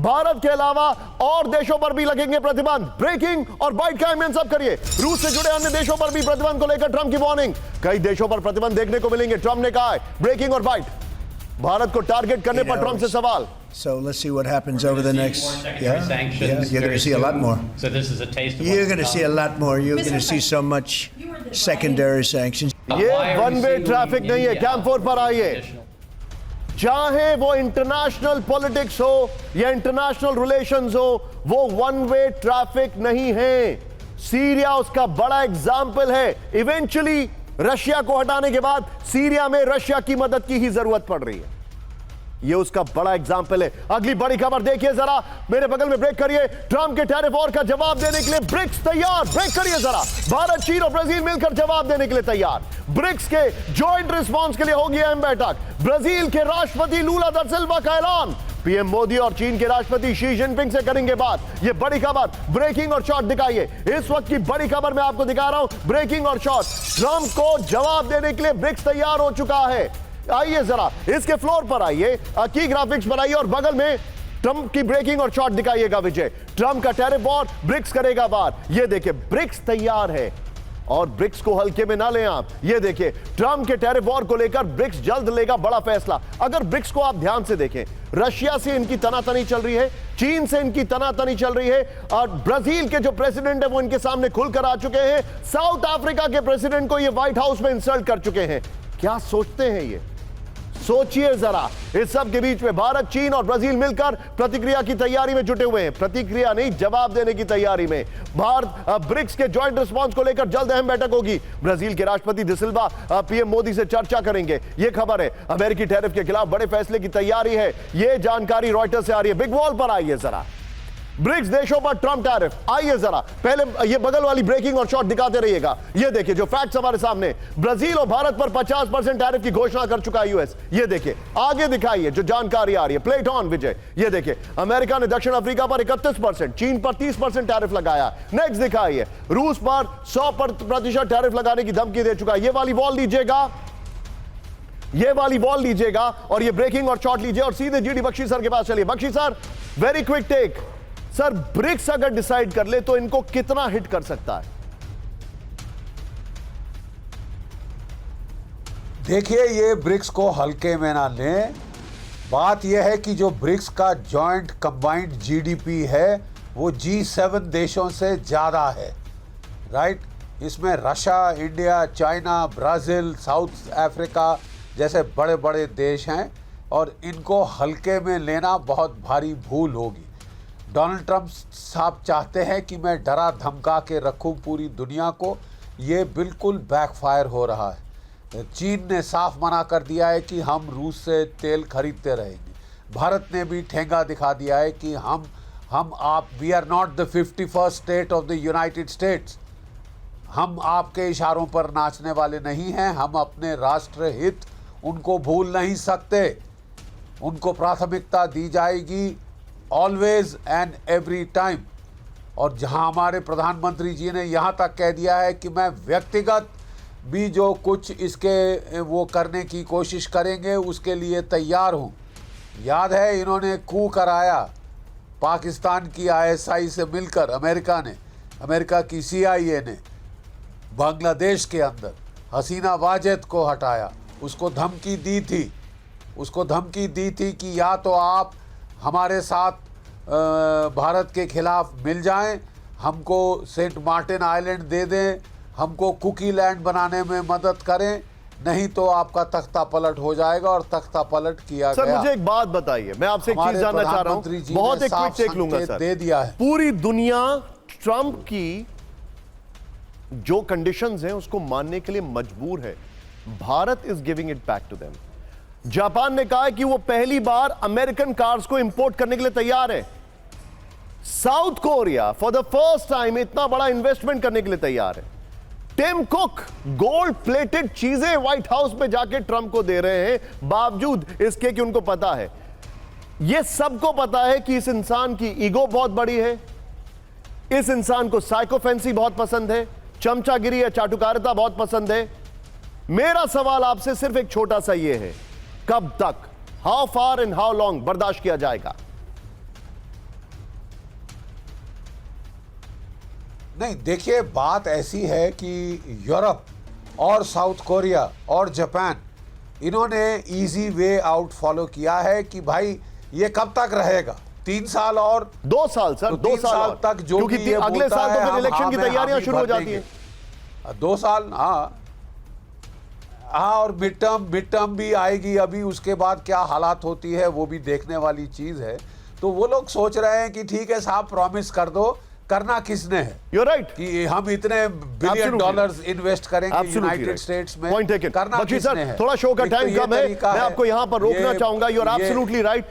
भारत के अलावा और देशों पर भी लगेंगे प्रतिबंध। ब्रेकिंग और बाइट का इमेंस सब करिए। रूस से जुड़े अन्य देशों पर भी प्रतिबंध को लेकर ट्रंप की वार्निंग। कई देशों पर प्रतिबंध देखने को मिलेंगे। ट्रंप ने कहा है ब्रेकिंग और बाइट। भारत को टारगेट करने पर ट्रंप से सवाल। So let's see what happens over the next. Yeah, you're going to see a lot more. So this is a taste of You're going to see a lot more. You're going to see so much secondary sanctions. ये one way traffic नहीं है। Camp 4 पर आइए। चाहे वो international politics हो या international relations हो, वो वन वे ट्रैफिक नहीं है। सीरिया उसका बड़ा एग्जाम्पल है। इवेंचुअली रशिया को हटाने के बाद सीरिया में रशिया की मदद की ही जरूरत पड़ रही है। ये उसका बड़ा एग्जाम्पल है। अगली बड़ी खबर देखिए जरा, मेरे बगल में ब्रेक करिए। ट्रंप के टैरिफ वॉर का जवाब देने के लिए ब्रिक्स तैयार। ब्रेक करिए जरा। भारत, चीन और ब्राजील मिलकर जवाब देने के लिए तैयार। ब्रिक्स के जॉइंट रिस्पांस के लिए होगी अहम बैठक। ब्राजील के राष्ट्रपति लूला दा सिल्वा का ऐलान। पीएम मोदी और चीन के राष्ट्रपति शी जिनपिंग से करेंगे बात। ये बड़ी खबर। ब्रेकिंग और शॉर्ट दिखाइए। इस वक्त की बड़ी खबर मैं आपको दिखा रहा हूं। ब्रेकिंग और शॉर्ट। ट्रंप को जवाब देने के लिए ब्रिक्स तैयार हो चुका है। आइए जरा इसके फ्लोर पर आइए, की ग्राफिक्स बनाइए और बगल में ट्रंप की ब्रेकिंग और शॉर्ट दिखाइएगा। विजय, ट्रंप का टैरिफ वॉर, ब्रिक्स करेगा बात। ये देखिए ब्रिक्स तैयार है और ब्रिक्स को हल्के में ना लें आप। ये देखिए ट्रंप के टैरिफ वॉर को लेकर ब्रिक्स जल्द लेगा बड़ा फैसला। अगर ब्रिक्स को आप ध्यान से देखें, रशिया से इनकी तनातनी चल रही है, चीन से इनकी तनातनी चल रही है और ब्राजील के जो प्रेसिडेंट है वो इनके सामने खुलकर आ चुके हैं। साउथ अफ्रीका के प्रेसिडेंट को ये व्हाइट हाउस में इंसल्ट कर चुके हैं। क्या सोचते हैं ये? सोचिए जरा। इस सब के बीच में भारत, चीन और ब्राजील मिलकर प्रतिक्रिया की तैयारी में जुटे हुए हैं। प्रतिक्रिया नहीं, जवाब देने की तैयारी में। भारत ब्रिक्स के जॉइंट रिस्पांस को लेकर जल्द अहम बैठक होगी। ब्राजील के राष्ट्रपति डी सिल्वा पीएम मोदी से चर्चा करेंगे। यह खबर है। अमेरिकी टैरिफ के खिलाफ बड़े फैसले की तैयारी है। यह जानकारी रॉयटर्स से आ रही है। बिग वॉल पर आइए जरा। ब्रिक्स देशों पर ट्रंप टैरिफ। आइए जरा पहले ये बगल वाली ब्रेकिंग और शॉर्ट दिखाते रहिएगा। ये देखिए जो फैक्ट्स हमारे सामने। ब्राजील और भारत पर 50% टैरिफ की घोषणा कर चुका है यूएस। ये देखिए आगे दिखाइए जो जानकारी आ रही है। प्लेट ऑन विजय। ये देखिए अमेरिका ने दक्षिण अफ्रीका पर 31%, चीन पर 30% टैरिफ लगाया। नेक्स्ट दिखाइए रूस पर 100% टैरिफ लगाने की धमकी दे चुका है। ये वाली वॉल लीजिएगा, ये वाली वॉल लीजिएगा और ये ब्रेकिंग और शॉर्ट लीजिए और सीधे जीडी बख्शी सर के पास चलिए। Bakshi sir, very quick take. Sir BRICS अगर डिसाइड कर ले तो इनको कितना हिट कर सकता है? देखिए ये ब्रिक्स को हल्के में ना लें। बात यह है कि जो ब्रिक्स का जॉइंट कंबाइंड जीडीपी है वो G7 देशों से ज़्यादा है, राइट। इसमें Russia, India, China, Brazil, south Africa जैसे बड़े बड़े देश हैं और इनको हल्के में लेना बहुत भारी भूल होगी। डोनाल्ड ट्रंप साहब चाहते हैं कि मैं डरा धमका के रखूं पूरी दुनिया को। ये बिल्कुल बैकफायर हो रहा है। चीन ने साफ मना कर दिया है कि हम रूस से तेल खरीदते रहेंगे। भारत ने भी ठेंगा दिखा दिया है कि we are not the 51st state of the United States. हम आपके इशारों पर नाचने वाले नहीं हैं। हम अपने राष्ट्र हित उनको भूल नहीं सकते। उनको प्राथमिकता दी जाएगी ऑलवेज एंड एवरी टाइम। और जहां हमारे प्रधानमंत्री जी ने यहां तक कह दिया है कि मैं व्यक्तिगत भी जो कुछ इसके वो करने की कोशिश करेंगे उसके लिए तैयार हूं। याद है इन्होंने कू कराया पाकिस्तान की ISI से मिलकर। अमेरिका की CIA ने बांग्लादेश के अंदर हसीना वाजेद को हटाया। उसको धमकी दी थी कि या तो आप हमारे साथ भारत के खिलाफ मिल जाएं, हमको सेंट मार्टिन आइलैंड दे दें, हमको कुकी लैंड बनाने में मदद करें, नहीं तो आपका तख्ता पलट हो जाएगा। और तख्ता पलट किया गया। सर मुझे एक बात बताइए, मैं आपसे एक चीज जानना चाह रहा हूं। बहुत एक क्विक टेक लूंगा सर। दे दिया है। पूरी दुनिया ट्रंप की जो कंडीशंस हैं उसको मानने के लिए मजबूर है। Bharat is giving it back to them. Japan ने कहा है कि वो पहली बार अमेरिकन कार्स को इंपोर्ट करने के लिए तैयार है। South Korea for the first time इतना बड़ा इन्वेस्टमेंट करने के लिए तैयार है। टिम कुक गोल्ड प्लेटेड चीजें व्हाइट हाउस में जाके ट्रंप को दे रहे हैं, बावजूद इसके कि उनको पता है, यह सबको पता है कि इस इंसान की ईगो बहुत बड़ी है, इस इंसान को साइकोफेंसी बहुत पसंद है, चमचागिरी या चाटुकारिता बहुत पसंद है। मेरा सवाल आपसे सिर्फ एक छोटा सा यह है, कब तक, how far and how long बर्दाश्त किया जाएगा? नहीं, देखिए बात ऐसी है कि यूरोप और साउथ कोरिया और जापान, इन्होंने इजी वे आउट फॉलो किया है कि भाई ये कब तक रहेगा, 3 साल और 2 साल सर, तो 2 3 साल साल तक जो क्योंकि भी ये अगले बोलता साल तो है, फिर हम इलेक्शन हाँ की में तैयारियां हामी शुरू हो भर जाती देंगे। हैं। 2 साल, हाँ, और मिड टर्म भी आएगी अभी, उसके बाद क्या हालात होती है वो भी देखने वाली चीज है। तो वो लोग सोच रहे हैं कि ठीक है साहब, प्रॉमिस कर दो, करना किसने है You're right. कि हम इतने बिलियन Absolutely डॉलर्स इन्वेस्ट करेंगे Absolutely यूनाइटेड right. स्टेट्स में, Point taken. करना बख्शी किसने सर, है। थोड़ा शो का एक तो टाइम ये कम है, तरीका मैं आपको यहाँ पर रोकना ये- चाहूंगा। You're ये- absolutely right.